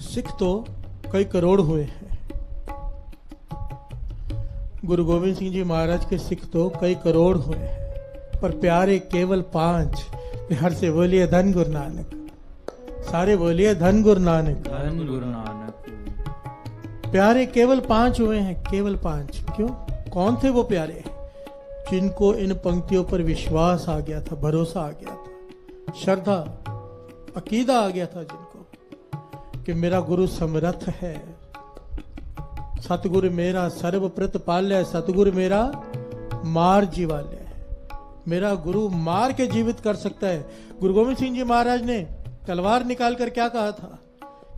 सिख तो कई करोड़ हुए हैं। गुरु गोविंद सिंह जी महाराज के सिख तो कई करोड़ हुए हैं, पर प्यारे केवल 5। प्यार से बोलिए धन गुरु नानक। सारे बोलिए धन गुरु नानक। धन गुरु नानक। प्यारे केवल 5 हुए हैं, केवल 5। क्यों? कौन थे वो प्यारे? जिनको इन पंक्तियों पर विश्वास आ गया था, भरोसा आ गया था, श्रद्धा, अकीदा आ गया था जिनको कि मेरा गुरु समर्थ है। सतगुरु मेरा सर्व प्रतिपाल्य, सतगुरु मेरा मार जीवाल्य है। मेरा गुरु मार के जीवित कर सकता है। गुरु गोविंद सिंह जी महाराज ने तलवार निकाल कर क्या कहा था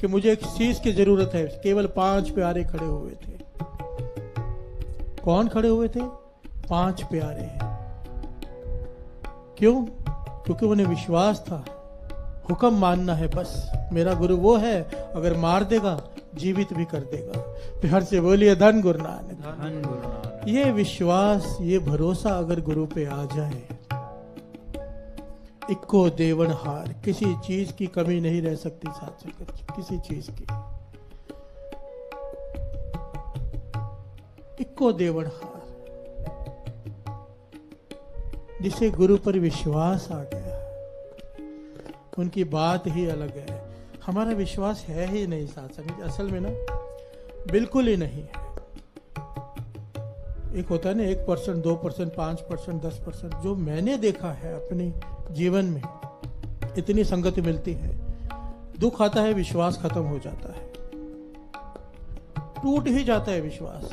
कि मुझे एक शीश की जरूरत है। केवल 5 प्यारे खड़े हुए थे। कौन खड़े हुए थे? 5 प्यारे। क्यों? क्योंकि उन्हें विश्वास था, हुक्म मानना है बस। मेरा गुरु वो है, अगर मार देगा जीवित भी कर देगा। प्यार से बोलिए धन गुरु नानक। धन गुरु नानक। ये विश्वास, ये भरोसा अगर गुरु पे आ जाए, इक्को देवन हार, किसी चीज की कमी नहीं रह सकती साथ संगत, किसी चीज की। इक्को देवन हार, जिसे गुरु पर विश्वास आ गया उनकी बात ही अलग है। हमारा विश्वास है ही नहीं साथ संगत, असल में ना बिल्कुल ही नहीं है। एक होता है ना 1%, 2%, 5%, 10%। जो मैंने देखा है अपने जीवन में, इतनी संगति मिलती है, दुख आता है, विश्वास खत्म हो जाता है, टूट ही जाता है विश्वास।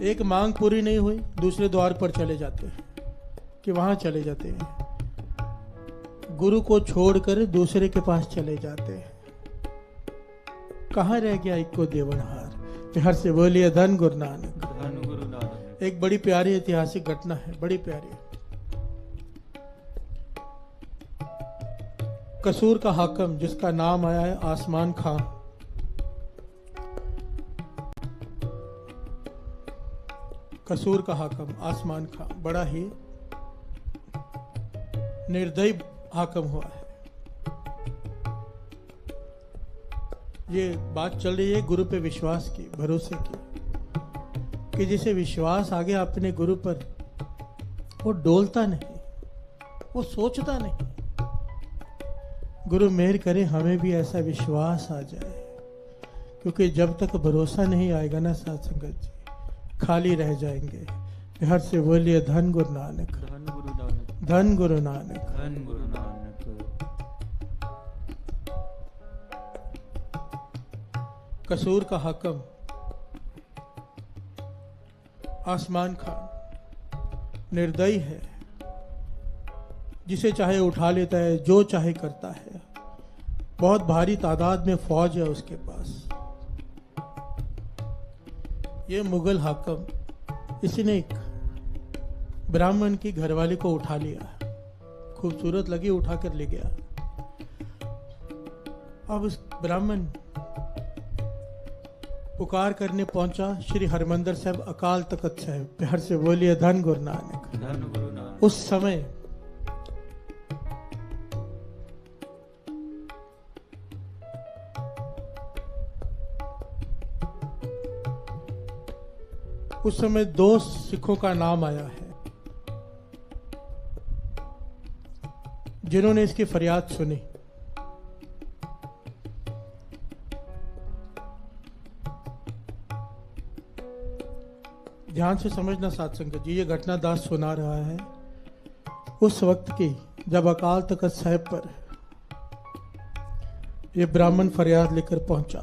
एक मांग पूरी नहीं हुई, दूसरे द्वार पर चले जाते हैं कि वहां चले जाते हैं, गुरु को छोड़कर दूसरे के पास चले जाते हैं। कहां रह गया इक्को देवनहार? प्यार से बोलिए धन गुरु नानक। धन गुरु नानक। एक बड़ी प्यारी ऐतिहासिक घटना है, बड़ी प्यारी। कसूर का हाकिम, जिसका नाम आया है आसमान खां, कसूर का हाकिम आसमान खां बड़ा ही निर्दयी हाकिम हुआ है। ये बात चल रही है गुरु पे विश्वास की, भरोसे की, कि जिसे विश्वास आ गया अपने गुरु पर, वो डोलता नहीं, वो सोचता नहीं। गुरु मेहर करे हमें भी ऐसा विश्वास आ जाए, क्योंकि जब तक भरोसा नहीं आएगा ना साथ संगत जी, खाली रह जाएंगे। प्यार से बोलिए धन गुरु नानक। धन गुरु नानक। धन गुरु नानक। धन गुरु नानक। कसूर का हाकिम आसमान खां निर्दयी है, जिसे चाहे उठा लेता है, जो चाहे करता है। बहुत भारी तादाद में फौज है उसके पास। ये मुगल हाकिम, इसने एक ब्राह्मण की घरवाली को उठा लिया, खूबसूरत लगी, उठाकर ले गया। अब उस ब्राह्मण पुकार करने पहुंचा श्री हरमंदर साहब अकाल तख्त साहब। प्यार से बोलिए धन गुरु नानक। धन गुरु नानक। उस समय दो सिखों का नाम आया है जिन्होंने इसकी फरियाद सुनी। ध्यान से समझना साथ संगत जी, ये घटना दास सुना रहा है उस वक्त की, जब अकाल तख्त साहब पर ये ब्राह्मण फरियाद लेकर पहुंचा।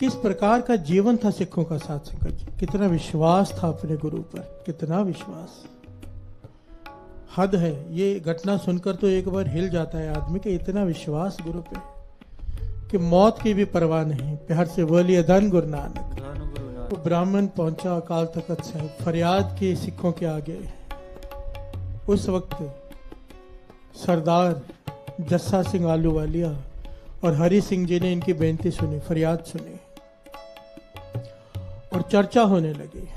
किस प्रकार का जीवन था सिखों का साथ संगत जी, कितना विश्वास था अपने गुरु पर, कितना विश्वास, हद है। ये घटना सुनकर तो एक बार हिल जाता है आदमी कि इतना विश्वास गुरु पे कि मौत की भी परवाह नहीं। प्यार से बोलिए धन गुरु नानक। धन गुरु नानक। वो ब्राह्मण पहुंचा अकाल तख्त साहब, फरियाद की सिखों के आगे। उस वक्त सरदार जस्सा सिंह आलूवालिया और हरि सिंह जी ने इनकी बेनती सुनी, फरियाद सुनी, और चर्चा होने लगी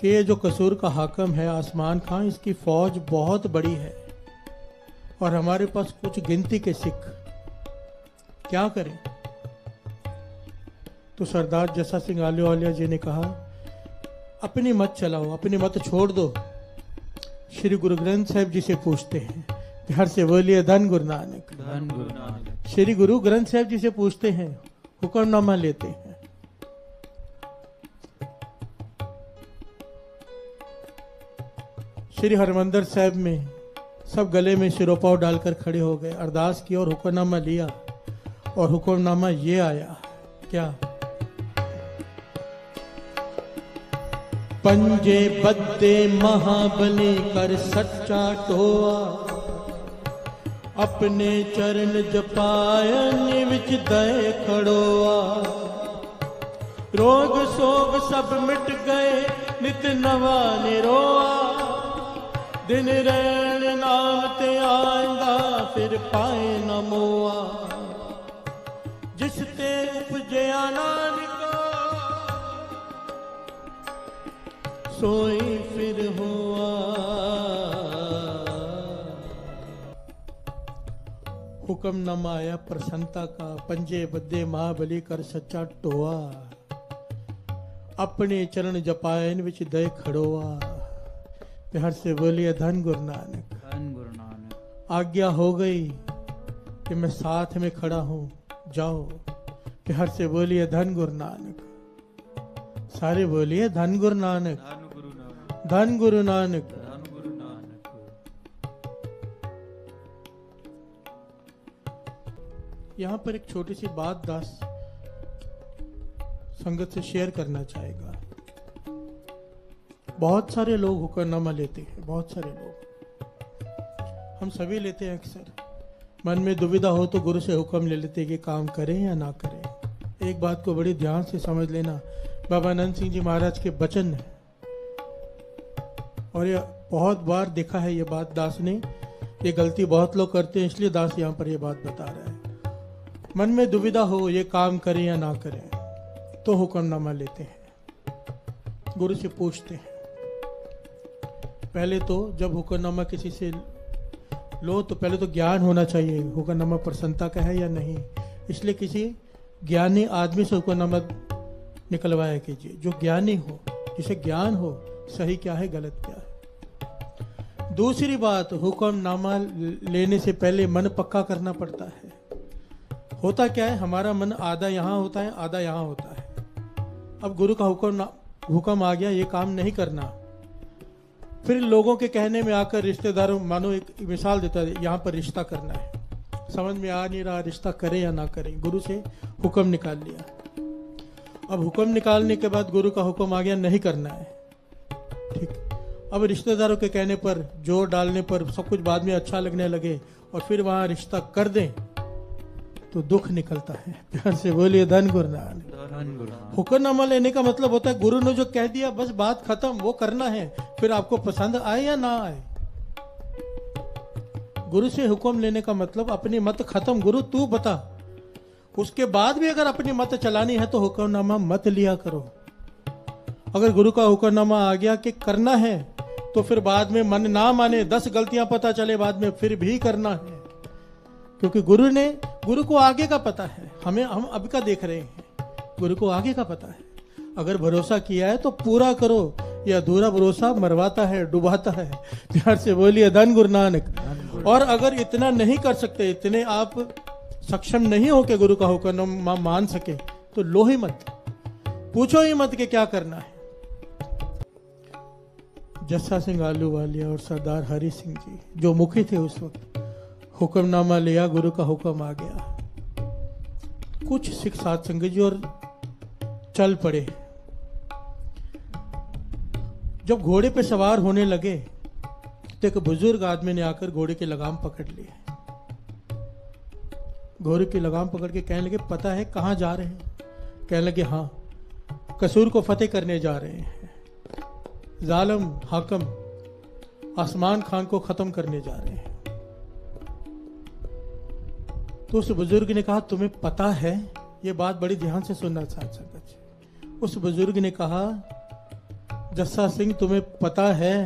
कि ये जो कसूर का हाकम है आसमान खान, इसकी फौज बहुत बड़ी है और हमारे पास कुछ गिनती के सिख, क्या करें? तो सरदार जस्सा सिंह आहलूवालिया जी ने कहा, अपनी मत चलाओ, अपनी मत छोड़ दो। श्री गुरु ग्रंथ साहिब जी से पूछते हैं, प्यार से बोलिए धन गुरु नानक। धन गुरु नानक। श्री गुरु ग्रंथ साहिब जी से पूछते हैं, हुक्मनामा लेते हैं। श्री हरमंदिर साहिब में सब गले में सिरोपाव डालकर खड़े हो गए, अरदास की और हुक्मनामा लिया, और हुक्मनामा ये आया, क्या? पंजे बद्दे महाबली कर सच्चा टोआ, अपने चरण जपायन विच दए खड़ोआ। रोग सोग सब मिट गए, नित नवा निरोआ। दिन रैन नाम ते आंदा, फिर पाए न मोआ। जिस ते उपजया नानका, सोई फिर हुआ। हुक्मनामा आया प्रसन्नता का, पंजे बद्दे महाबली कर सच्चा टोआ। अपने चरण जपायन विच दय खड़ोआ। प्यार से बोलिए धन गुरु नानक। धन गुरु नानक। आज्ञा हो गई कि मैं साथ में खड़ा हूं, जाओ। प्यार से बोलिए धन गुरु नानक। सारे बोलिए धन गुरु नानक। धन गुरु नानक। धन गुरु नानक। धन गुरु नानक। यहाँ पर एक छोटी सी बात दास संगत से शेयर करना चाहेगा। बहुत सारे लोग हुक्मनामा लेते हैं, बहुत सारे लोग, हम सभी लेते हैं। अक्सर मन में दुविधा हो तो गुरु से हुक्म ले लेते हैं कि काम करें या ना करें। एक बात को बड़ी ध्यान से समझ लेना, बाबा आनंद सिंह जी महाराज के वचन है, और ये बहुत बार देखा है ये बात दास ने, ये गलती बहुत लोग करते हैं, इसलिए दास यहाँ पर ये बात बता रहा है। मन में दुविधा हो ये काम करें या ना करें तो हुक्मनामा लेते हैं, गुरु से पूछते हैं। पहले तो जब हुक्मनामा किसी से लो तो पहले तो ज्ञान होना चाहिए, हुक्मनामा प्रसन्नता का है या नहीं। इसलिए किसी ज्ञानी आदमी से हुक्मनामा निकलवाया कीजिए, जो ज्ञानी हो, जिसे ज्ञान हो सही क्या है गलत क्या है। दूसरी बात, हुक्मनामा लेने से पहले मन पक्का करना पड़ता है। होता क्या है, हमारा मन आधा यहाँ होता है, आधा यहाँ होता है। अब गुरु का हुक्म आ गया, ये काम नहीं करना, फिर लोगों के कहने में आकर रिश्तेदारों, मानो एक मिसाल देता है, यहाँ पर रिश्ता करना है, समझ में आ नहीं रहा रिश्ता करें या ना करें। गुरु से हुक्म निकाल लिया, अब हुक्म निकालने के बाद गुरु का हुक्म आ गया नहीं करना है, ठीक। अब रिश्तेदारों के कहने पर, जोर डालने पर सब कुछ बाद में अच्छा लगने लगे और फिर वहां रिश्ता कर दें तो दुख निकलता है। प्यार से बोलिए धन गुरु नानक। धन गुरु नानक। हुक्मनामा लेने का मतलब होता है गुरु ने जो कह दिया बस बात खत्म, वो करना है, फिर आपको पसंद आए या ना आए। गुरु से हुक्म लेने का मतलब अपनी मत खत्म, गुरु तू बता। उसके बाद भी अगर अपनी मत चलानी है तो हुक्मनामा मत लिया करो। अगर गुरु का हुक्मनामा आ गया कि करना है तो फिर बाद में मन ना माने, 10 गलतियां पता चले बाद में, फिर भी करना है, क्योंकि गुरु को आगे का पता है। हम अब का देख रहे हैं, गुरु को आगे का पता है। अगर भरोसा किया है तो पूरा करो, या अधूरा भरोसा मरवाता है, डुबाता है। प्यार से बोलिए धन गुरु नानक। और अगर इतना नहीं कर सकते, इतने आप सक्षम नहीं हो कि गुरु का हुक्म मान सके, तो लो ही मत, पूछो ही मत कि क्या करना है। जस्सा सिंह आहलूवालिया और सरदार हरि सिंह जी जो मुखी थे उस वक्त, हुक्मनामा लिया, गुरु का हुक्म आ गया। कुछ सिख साध संगत जी और चल पड़े। जब घोड़े पे सवार होने लगे तो एक बुजुर्ग आदमी ने आकर घोड़े की लगाम पकड़ ली। घोड़े की लगाम पकड़ के कहने लगे, पता है कहाँ जा रहे हैं? कहने लगे, हाँ, कसूर को फतेह करने जा रहे हैं, जालिम हाकम आसमान खान को खत्म करने जा रहे हैं। तो उस बुजुर्ग ने कहा, तुम्हें पता है? ये बात बड़ी ध्यान से सुनना साथ संगत। उस बुजुर्ग ने कहा, जस्सा सिंह, तुम्हें पता है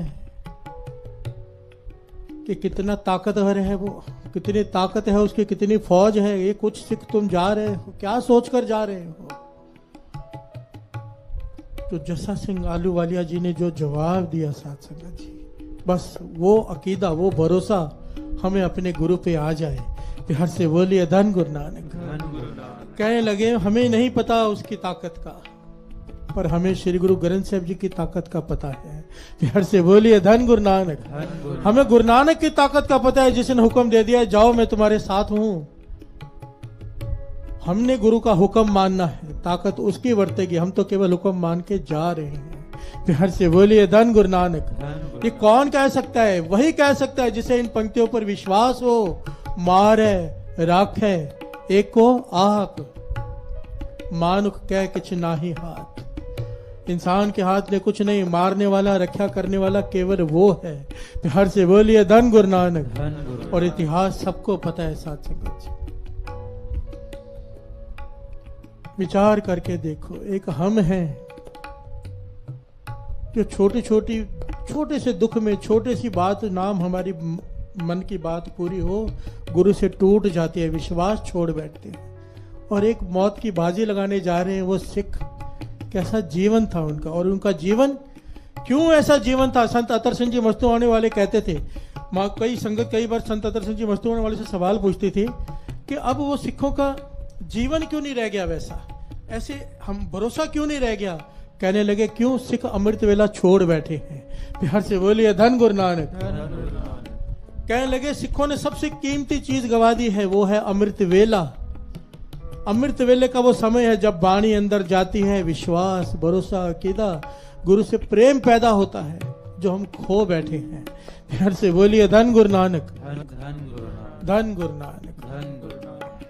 कि कितना ताकतवर है वो, कितनी ताकत है उसकी, कितनी फौज है। ये कुछ सिख तुम जा रहे हो, क्या सोचकर जा रहे हो? तो जस्सा सिंह आलूवालिया जी ने जो जवाब दिया साथ संगत जी, बस वो अकीदा, वो भरोसा हमें अपने गुरु पे आ जाए। प्यार से बोलिए धन गुरु नानक। कहने लगे हमें नहीं पता उसकी ताकत का, पर हमें श्री गुरु ग्रंथ साहिब जी की ताकत का पता है। प्यार से बोलिए धन गुरु नानक। हमें गुरु नानक की ताकत का पता है, जिसने हुक्म दे दिया जाओ मैं तुम्हारे साथ हूं। हमने गुरु का हुक्म मानना है, ताकत उसकी वर्तेगी, हम तो केवल हुक्म मान के जा रहे हैं। प्यार से बोलिए धन गुरु नानक। ये कौन कह सकता है? वही कह सकता है जिसे इन पंक्तियों पर विश्वास हो। मार है, राख है, एको आप, मानुख कह किछ नाही हाथ। इंसान के हाथ में कुछ नहीं, मारने वाला, रक्षा करने वाला केवल वो है। प्यार से बोलिए धन गुरु नानक। और इतिहास सबको पता है साथ संगत जी। विचार करके देखो, एक हम हैं जो छोटे से दुख में, छोटे सी बात नाम हमारी मन की बात पूरी हो, गुरु से टूट जाती है, विश्वास छोड़ बैठते हैं। और एक मौत की बाजी लगाने जा रहे हैं वो सिख। कैसा जीवन था उनका, और उनका जीवन क्यों ऐसा जीवन था? संत अतर सिंह जी मस्तुआने वाले कहते थे, कई संगत कई बार संत अतर सिंह जी मस्तुआने वाले से सवाल पूछती थी कि अब वो सिखों का जीवन क्यों नहीं रह गया वैसा, ऐसे हम भरोसा क्यों नहीं रह गया? कहने लगे क्यों? सिख अमृत वेला छोड़ बैठे हैं। प्यार से बोलिए धन गुरु नानक। कहने लगे सिखों ने सबसे कीमती चीज गवा दी है, वो है अमृत वेला। अमृत वेले का वो समय है जब वाणी अंदर जाती है, विश्वास, भरोसा, अकीदा, गुरु से प्रेम पैदा होता है, जो हम खो बैठे हैं। प्यार से बोलिए धन गुरु नानक। धन गुरु नानक। धन गुरु नानक। धन गुरु नानक।